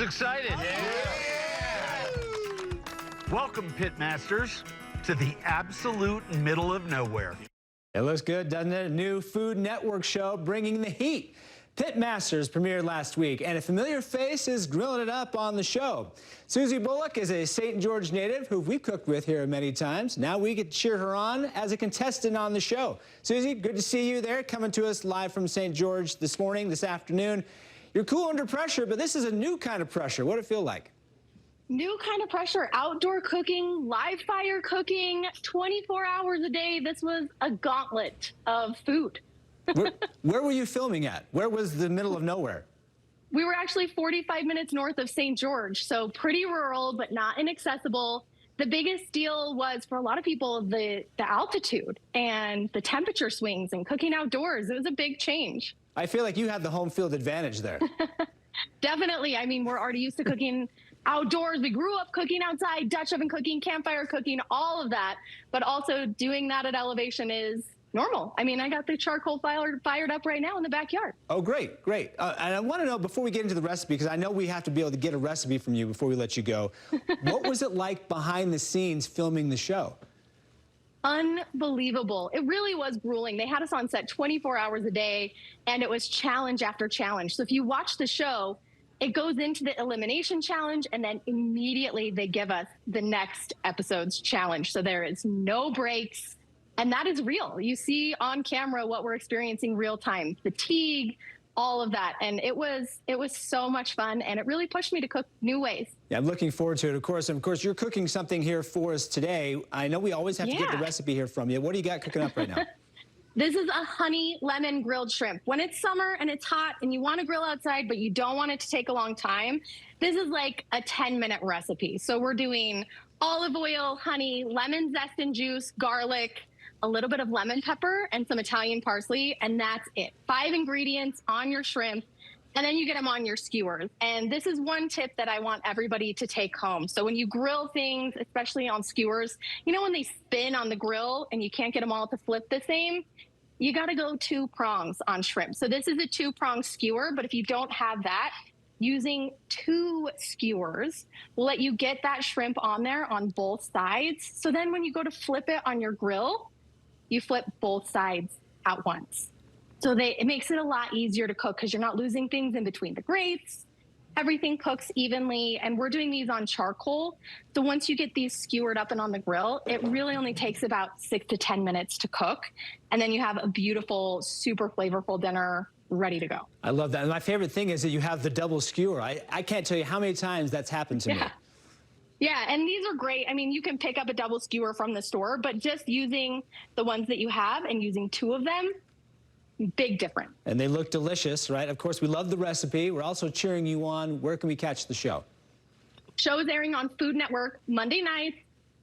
is excited. Welcome, Pitmasters, to the absolute middle of nowhere. It looks good, doesn't it? A new Food Network show bringing the heat. Pitmasters premiered last week, and a familiar face is grilling it up on the show. Susie Bulloch is a St. George native who we've cooked with here many times. Now we get to cheer her on as a contestant on the show. Susie, good to see you there, coming to us live from St. George this afternoon. You're cool under pressure, but this is a new kind of pressure. What did it feel like? New kind of pressure, outdoor cooking, live fire cooking, 24 hours a day. This was a gauntlet of food. Where were you filming at? Where was the middle of nowhere? We were actually 45 minutes north of St. George, so pretty rural, but not inaccessible. The biggest deal was, for a lot of people, the altitude and the temperature swings and cooking outdoors. It was a big change. I feel like you had the home field advantage there. Definitely. I mean, we're already used to cooking outdoors. We grew up cooking outside, Dutch oven cooking, campfire cooking, all of that. But also doing that at elevation is normal. I mean, I got the charcoal fired up right now in the backyard. Oh, great, great. And I want to know, before we get into the recipe, because I know we have to be able to get a recipe from you before we let you go, what was it like behind the scenes filming the show? Unbelievable. It really was grueling. They had us on set 24 hours a day, and it was challenge after challenge. So if you watch the show, it goes into the elimination challenge, and then immediately they give us the next episode's challenge. So there is no breaks, and that is real. You see on camera what we're experiencing real time, fatigue, all of that. And it was so much fun, and it really pushed me to cook new ways. Yeah, I'm looking forward to it, of course. And of course, you're cooking something here for us today. I know we always have to get the recipe here from you. What do you got cooking up right now? This is a honey lemon grilled shrimp. When it's summer and it's hot and you want to grill outside, but you don't want it to take a long time, this is like a 10-minute recipe. So we're doing olive oil, honey, lemon zest and juice, garlic, a little bit of lemon pepper, and some Italian parsley, and that's it. 5 ingredients on your shrimp, and then you get them on your skewers. And this is one tip that I want everybody to take home. So when you grill things, especially on skewers, you know when they spin on the grill and you can't get them all to flip the same? You got to go 2 prongs on shrimp. So this is a 2-prong skewer, but if you don't have that, using 2 skewers will let you get that shrimp on there on both sides. So then when you go to flip it on your grill, you flip both sides at once. So it makes it a lot easier to cook because you're not losing things in between the grates. Everything cooks evenly, and we're doing these on charcoal. So once you get these skewered up and on the grill, it really only takes about 6 to 10 minutes to cook. And then you have a beautiful, super flavorful dinner ready to go. I love that. And my favorite thing is that you have the double skewer. I can't tell you how many times that's happened to me. Yeah, and these are great. I mean, you can pick up a double skewer from the store, but just using the ones that you have and using 2 of them, big difference. And they look delicious, right? Of course, we love the recipe. We're also cheering you on. Where can we catch the show? Show is airing on Food Network Monday nights,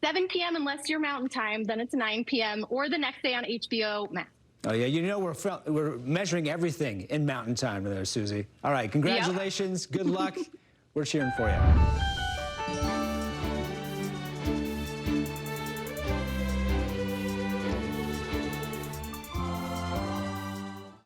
7 p.m. unless you're Mountain Time, then it's 9 p.m., or the next day on HBO Max. Oh, yeah, you know we're measuring everything in Mountain Time there, Susie. All right, congratulations. Good luck. We're cheering for you.